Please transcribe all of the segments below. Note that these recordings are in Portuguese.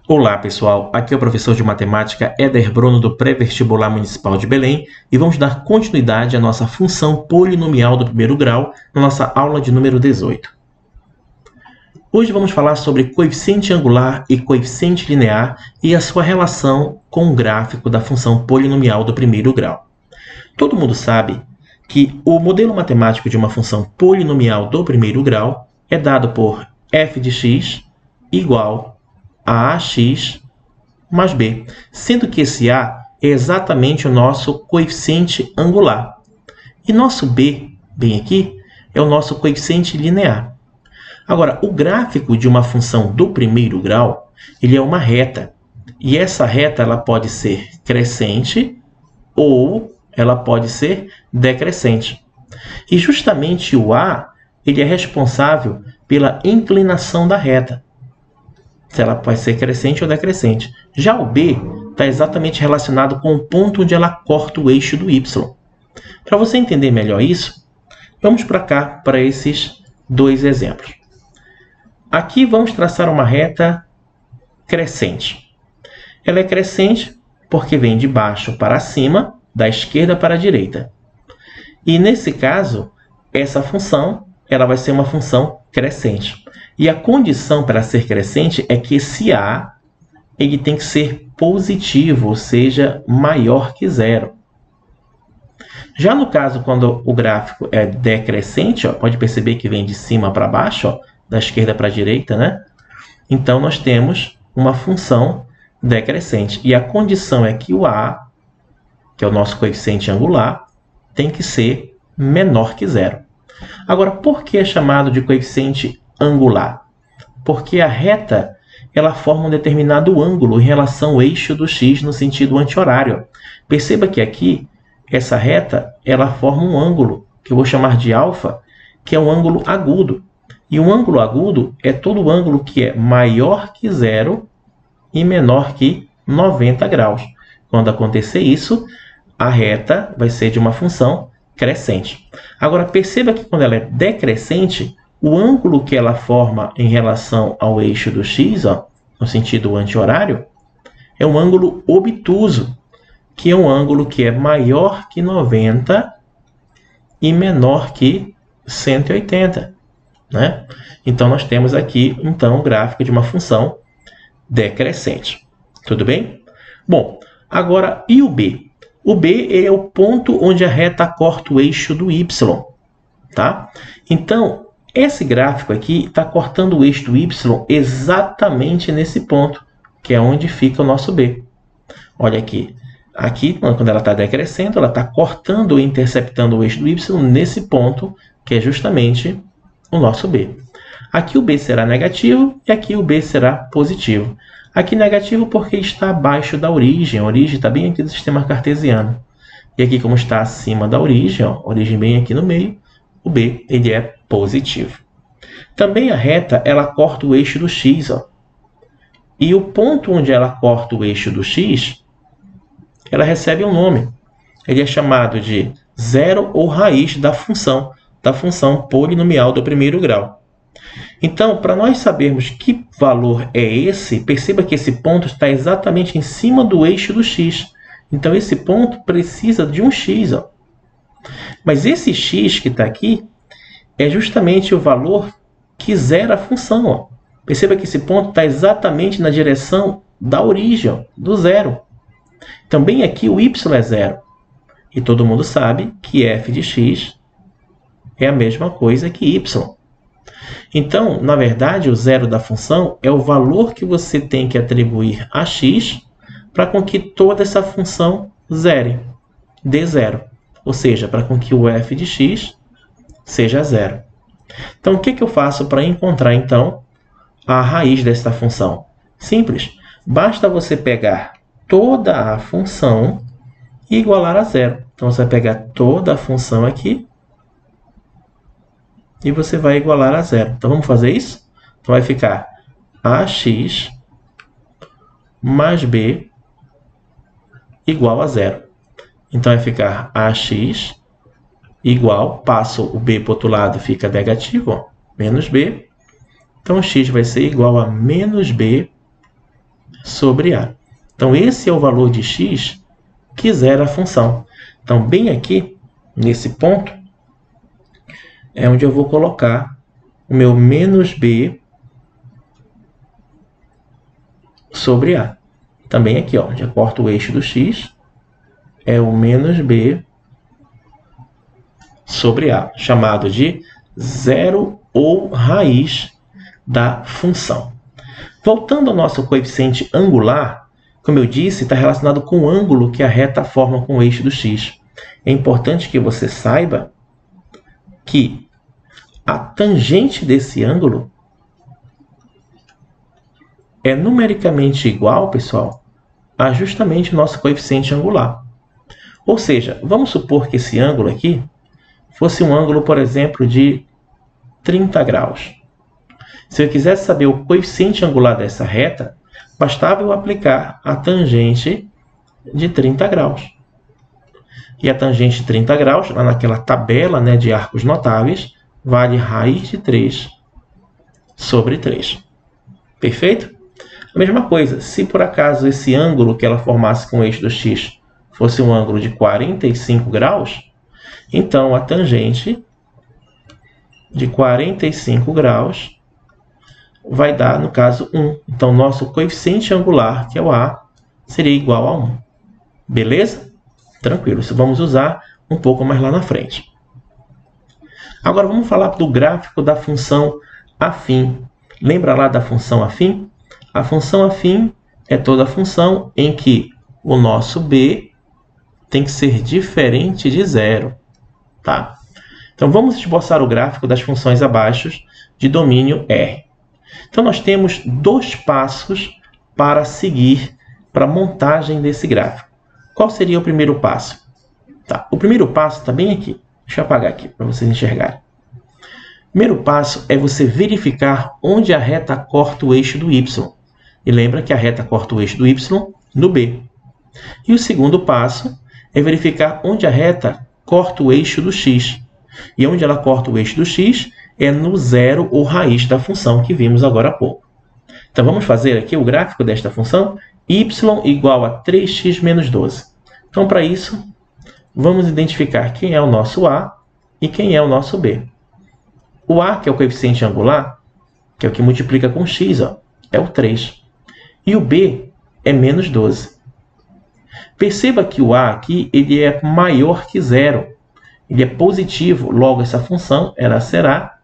Olá pessoal, aqui é o professor de matemática Éder Bruno do Pré-Vestibular Municipal de Belém e vamos dar continuidade à nossa função polinomial do primeiro grau na nossa aula de número 18. Hoje vamos falar sobre coeficiente angular e coeficiente linear e a sua relação com o gráfico da função polinomial do primeiro grau. Todo mundo sabe que o modelo matemático de uma função polinomial do primeiro grau é dado por f de x igual a ax mais b, sendo que esse a é exatamente o nosso coeficiente angular. E nosso b, bem aqui, é o nosso coeficiente linear. Agora, o gráfico de uma função do primeiro grau, ele é uma reta. E essa reta ela pode ser crescente ou ela pode ser decrescente. E justamente o a, ele é responsável pela inclinação da reta. Se ela pode ser crescente ou decrescente. Já o b está exatamente relacionado com o ponto onde ela corta o eixo do y. Para você entender melhor isso, vamos para cá, para esses dois exemplos. Aqui vamos traçar uma reta crescente. Ela é crescente porque vem de baixo para cima, da esquerda para a direita. E nesse caso, essa função ela vai ser uma função crescente. E a condição para ser crescente é que esse a ele tem que ser positivo, ou seja, maior que zero. Já no caso, quando o gráfico é decrescente, pode perceber que vem de cima para baixo, da esquerda para a direita, né? Então, nós temos uma função decrescente. E a condição é que o a, que é o nosso coeficiente angular, tem que ser menor que zero. Agora, por que é chamado de coeficiente angular? Porque a reta ela forma um determinado ângulo em relação ao eixo do x no sentido anti-horário. Perceba que aqui, essa reta ela forma um ângulo, que eu vou chamar de alfa, que é um ângulo agudo. E um ângulo agudo é todo ângulo que é maior que zero e menor que 90 graus. Quando acontecer isso, a reta vai ser de uma função crescente. Agora, perceba que quando ela é decrescente, o ângulo que ela forma em relação ao eixo do x, no sentido anti-horário, é um ângulo obtuso, que é um ângulo que é maior que 90 e menor que 180. Né? Então, nós temos aqui então, o gráfico de uma função decrescente. Tudo bem? Bom, agora, e o b? O b é o ponto onde a reta corta o eixo do y. Tá? Então, esse gráfico aqui está cortando o eixo do y exatamente nesse ponto, que é onde fica o nosso b. Olha aqui. Aqui, quando ela está decrescendo, ela está cortando ou interceptando o eixo do y nesse ponto, que é justamente o nosso b. Aqui o b será negativo e aqui o b será positivo. Aqui negativo porque está abaixo da origem. A origem está bem aqui do sistema cartesiano. E aqui, como está acima da origem, a origem bem aqui no meio, o b ele é positivo. Também a reta ela corta o eixo do x. E o ponto onde ela corta o eixo do x, ela recebe um nome. Ele é chamado de zero ou raiz da função polinomial do primeiro grau. Então, para nós sabermos que valor é esse, perceba que esse ponto está exatamente em cima do eixo do x. Então, esse ponto precisa de um x. Mas esse x que está aqui é justamente o valor que zera a função. Perceba que esse ponto está exatamente na direção da origem, do zero. Então, bem aqui o y é zero. E todo mundo sabe que f de x é a mesma coisa que y. Então, na verdade, o zero da função é o valor que você tem que atribuir a x para com que toda essa função zere, dê zero. Ou seja, para com que o f de x seja zero. Então, o que eu faço para encontrar, então, a raiz dessa função? Simples. Basta você pegar toda a função e igualar a zero. Então, você vai pegar toda a função aqui e você vai igualar a zero. Então, vamos fazer isso? Então, vai ficar ax mais b igual a zero. Então, vai ficar ax igual, passo o b para o outro lado, fica negativo, menos b. Então, x vai ser igual a menos b sobre A. Então, esse é o valor de x que zera a função. Então, bem aqui, nesse ponto, é onde eu vou colocar o meu menos b sobre A. Também aqui, ó, onde eu corto o eixo do x, é o menos b sobre A, chamado de zero ou raiz da função. Voltando ao nosso coeficiente angular, como eu disse, está relacionado com o ângulo que a reta forma com o eixo do x. É importante que você saiba que a tangente desse ângulo é numericamente igual, pessoal, a justamente o nosso coeficiente angular. Ou seja, vamos supor que esse ângulo aqui fosse um ângulo, por exemplo, de 30 graus. Se eu quisesse saber o coeficiente angular dessa reta, bastava eu aplicar a tangente de 30 graus. E a tangente de 30 graus, lá naquela tabela, né, de arcos notáveis, vale raiz de 3 sobre 3. Perfeito? A mesma coisa, se por acaso esse ângulo que ela formasse com o eixo do x fosse um ângulo de 45 graus, então a tangente de 45 graus vai dar, no caso, 1. Então, nosso coeficiente angular, que é o A, seria igual a 1. Beleza? Tranquilo, isso vamos usar um pouco mais lá na frente. Agora, vamos falar do gráfico da função afim. Lembra lá da função afim? A função afim é toda função em que o nosso b tem que ser diferente de zero. Tá? Então, vamos esboçar o gráfico das funções abaixo de domínio R. Então, nós temos 2 passos para seguir para a montagem desse gráfico. Qual seria o primeiro passo? Tá, o primeiro passo está bem aqui. Deixa eu apagar aqui para vocês enxergarem. O primeiro passo é você verificar onde a reta corta o eixo do y. E lembra que a reta corta o eixo do y no B. E o segundo passo é verificar onde a reta corta o eixo do x. E onde ela corta o eixo do x é no zero ou raiz da função que vimos agora há pouco. Então, vamos fazer aqui o gráfico desta função y igual a 3x menos 12. Então, para isso, vamos identificar quem é o nosso A e quem é o nosso B. O A, que é o coeficiente angular, que é o que multiplica com x, ó, é o 3. E o B é menos 12. Perceba que o A aqui ele é maior que zero. Ele é positivo, logo essa função ela será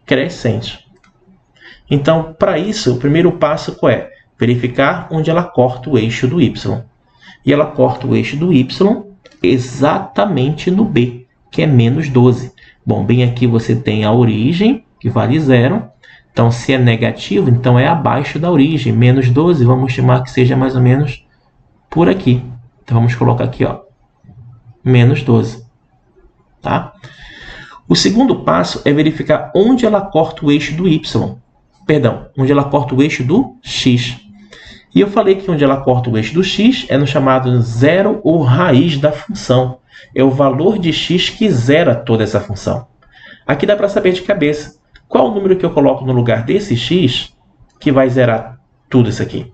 crescente. Então, para isso, o primeiro passo é verificar onde ela corta o eixo do y. E ela corta o eixo do y exatamente no B, que é menos 12. Bom, bem aqui você tem a origem, que vale zero. Então, se é negativo, então é abaixo da origem. Menos 12, vamos estimar que seja mais ou menos por aqui. Então, vamos colocar aqui, ó, menos 12. Tá? O segundo passo é verificar onde ela corta o eixo do y. Perdão, onde ela corta o eixo do x. E eu falei que onde ela corta o eixo do x é no chamado zero ou raiz da função. É o valor de x que zera toda essa função. Aqui dá para saber de cabeça. Qual o número que eu coloco no lugar desse x que vai zerar tudo isso aqui?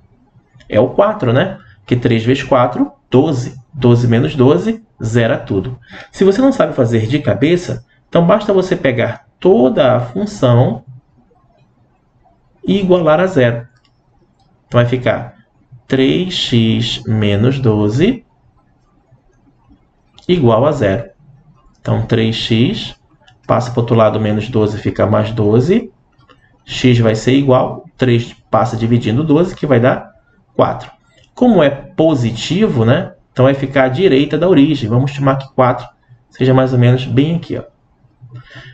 É o 4, né? Porque 3 vezes 4, 12. 12 menos 12, zera tudo. Se você não sabe fazer de cabeça, então basta você pegar toda a função e igualar a zero. Então vai ficar 3x menos 12 igual a zero. Então 3x passa para o outro lado, menos 12 fica mais 12. X vai ser igual, 3 passa dividindo 12, que vai dar 4. Como é positivo, né? Então vai ficar à direita da origem. Vamos estimar que 4 seja mais ou menos bem aqui, ó.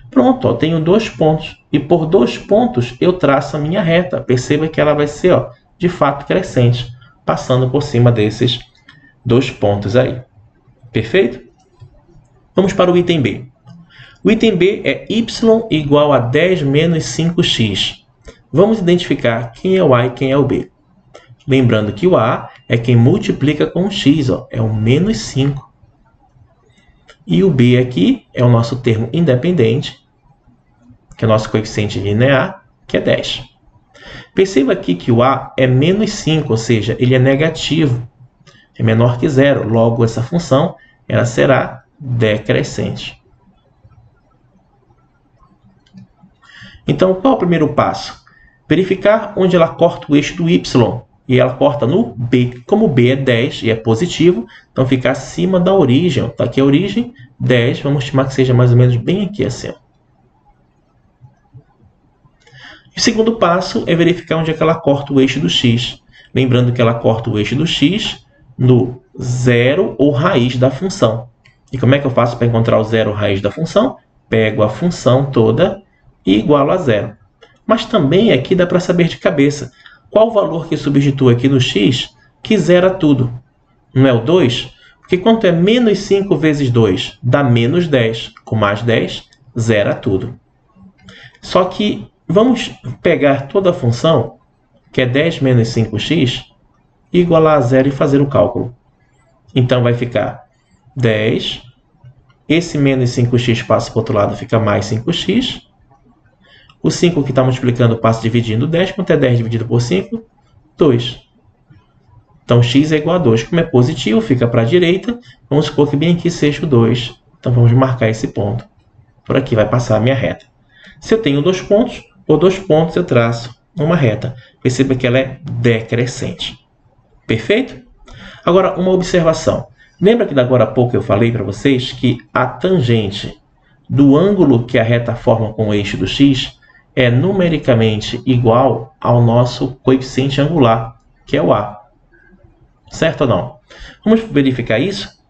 Pronto, ó, tenho 2 pontos. E por 2 pontos eu traço a minha reta. Perceba que ela vai ser, ó, de fato crescente, passando por cima desses 2 pontos aí. Perfeito? Vamos para o item B. O item B é y igual a 10 menos 5x. Vamos identificar quem é o A e quem é o B. Lembrando que o A é quem multiplica com o x, ó, é o menos 5. E o B aqui é o nosso termo independente, que é o nosso coeficiente linear, que é 10. Perceba aqui que o a é menos 5, ou seja, ele é negativo. É menor que zero. Logo, essa função ela será decrescente. Então, qual é o primeiro passo? Verificar onde ela corta o eixo do y. E ela corta no b. Como b é 10 e é positivo, então fica acima da origem. Está aqui a origem, 10. Vamos estimar que seja mais ou menos bem aqui acima. O segundo passo é verificar onde é que ela corta o eixo do x. Lembrando que ela corta o eixo do x no zero ou raiz da função. E como é que eu faço para encontrar o zero ou raiz da função? Pego a função toda e igualo a zero. Mas também aqui dá para saber de cabeça. Qual o valor que substitui aqui no x que zera tudo? Não é o 2? Porque quanto é menos 5 vezes 2? Dá menos 10. Com mais 10, zera tudo. Só que vamos pegar toda a função, que é 10 menos 5x, e igualar a zero e fazer o cálculo. Então vai ficar 10. Esse menos 5x passa para o outro lado, fica mais 5x. O 5 que está multiplicando passa dividindo 10. Quanto é 10 dividido por 5? 2. Então, x é igual a 2. Como é positivo, fica para a direita. Vamos supor que bem aqui seja o 2. Então, vamos marcar esse ponto. Por aqui vai passar a minha reta. Se eu tenho 2 pontos, por 2 pontos eu traço uma reta. Perceba que ela é decrescente. Perfeito? Agora, uma observação. Lembra que agora há pouco eu falei para vocês que a tangente do ângulo que a reta forma com o eixo do x é numericamente igual ao nosso coeficiente angular, que é o a. Certo ou não? Vamos verificar isso?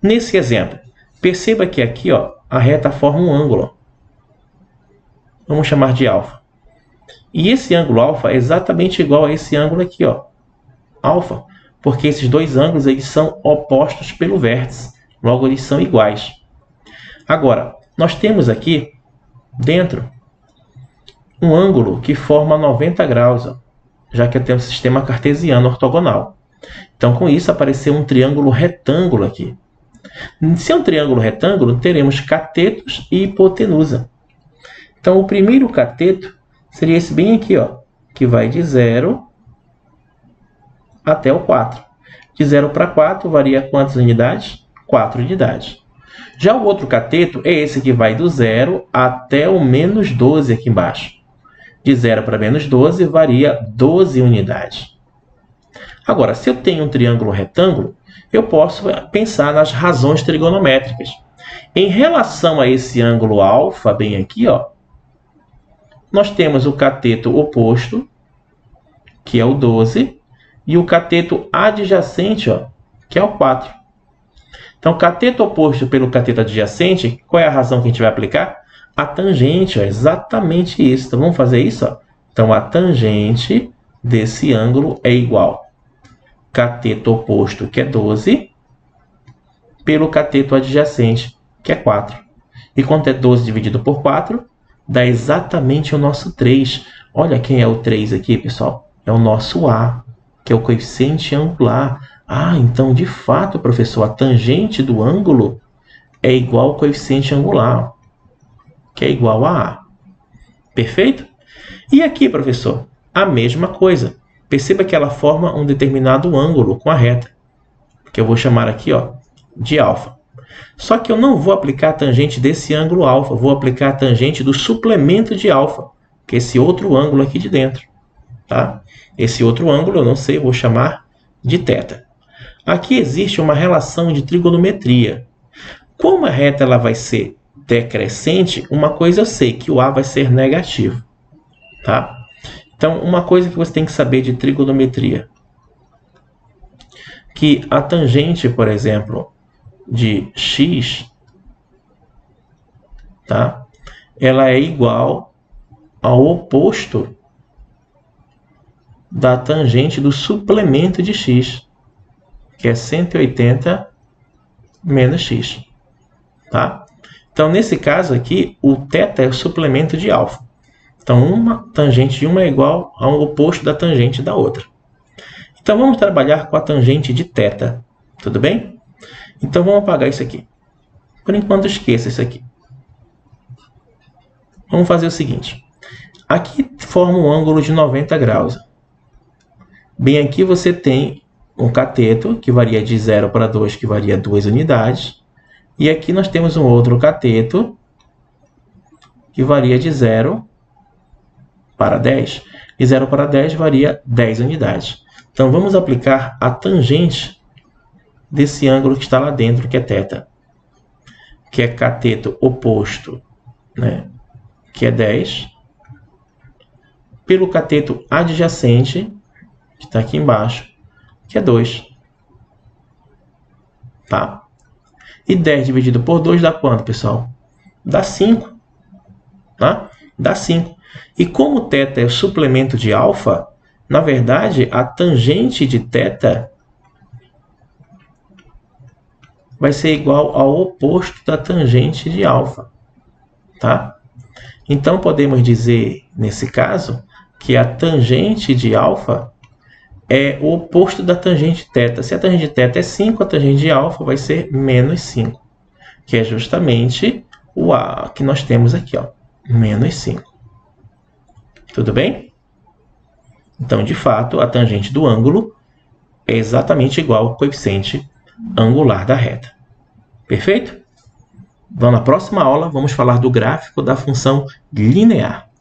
Nesse exemplo, perceba que aqui a reta forma um ângulo. Vamos chamar de alfa. E esse ângulo alfa é exatamente igual a esse ângulo aqui, alfa, porque esses dois ângulos eles são opostos pelo vértice, logo eles são iguais. Agora, nós temos aqui dentro um ângulo que forma 90 graus, já que tem um sistema cartesiano ortogonal. Então, com isso, apareceu um triângulo retângulo aqui. Se é um triângulo retângulo, teremos catetos e hipotenusa. Então, o primeiro cateto seria esse bem aqui, que vai de 0 até o 4. De 0 para 4 varia quantas unidades? 4 unidades. Já o outro cateto é esse que vai do 0 até o menos 12 aqui embaixo. De 0 para menos 12 varia 12 unidades. Agora, se eu tenho um triângulo retângulo, eu posso pensar nas razões trigonométricas. Em relação a esse ângulo alfa, bem aqui, nós temos o cateto oposto, que é o 12, e o cateto adjacente, que é o 4. Então, cateto oposto pelo cateto adjacente, qual é a razão que a gente vai aplicar? A tangente, exatamente isso. Então, vamos fazer isso? Então, a tangente desse ângulo é igual cateto oposto, que é 12, pelo cateto adjacente, que é 4. E quanto é 12 dividido por 4? Dá exatamente o nosso 3. Olha quem é o 3 aqui, pessoal. É o nosso A, que é o coeficiente angular. Ah, então, de fato, professor, a tangente do ângulo é igual ao coeficiente angular, que é igual a A. Perfeito? E aqui, professor, a mesma coisa. Perceba que ela forma um determinado ângulo com a reta, que eu vou chamar aqui de alfa. Só que eu não vou aplicar a tangente desse ângulo alfa, vou aplicar a tangente do suplemento de alfa, que é esse outro ângulo aqui de dentro. Tá? Esse outro ângulo, eu não sei, eu vou chamar de θ. Aqui existe uma relação de trigonometria. Como a reta ela vai ser decrescente, uma coisa eu sei, que o A vai ser negativo. Tá? Então, uma coisa que você tem que saber de trigonometria, que a tangente, por exemplo, de x, tá? Ela é igual ao oposto da tangente do suplemento de x, que é 180 menos x. Tá? Então, nesse caso aqui, o θ é o suplemento de alfa. Então, uma tangente de uma é igual ao oposto da tangente da outra. Então, vamos trabalhar com a tangente de θ. Tudo bem? Então, vamos apagar isso aqui. Por enquanto, esqueça isso aqui. Vamos fazer o seguinte. Aqui forma um ângulo de 90 graus. Bem aqui você tem um cateto, que varia de 0 para 2, que varia 2 unidades. E aqui nós temos um outro cateto, que varia de 0 para 10. E 0 para 10 varia 10 unidades. Então, vamos aplicar a tangente desse ângulo que está lá dentro, que é θ, que é cateto oposto, né, que é 10, pelo cateto adjacente, que está aqui embaixo, que é 2. Tá? E 10 dividido por 2 dá quanto, pessoal? Dá 5. Tá? Dá 5. E como θ é o suplemento de α, na verdade, a tangente de θ vai ser igual ao oposto da tangente de α. Tá? Então, podemos dizer, nesse caso, que a tangente de α é o oposto da tangente θ. Se a tangente de θ é 5, a tangente de α vai ser menos 5, que é justamente o A que nós temos aqui, ó, menos 5. Tudo bem? Então, de fato, a tangente do ângulo é exatamente igual ao coeficiente angular da reta. Perfeito? Então, na próxima aula, vamos falar do gráfico da função linear.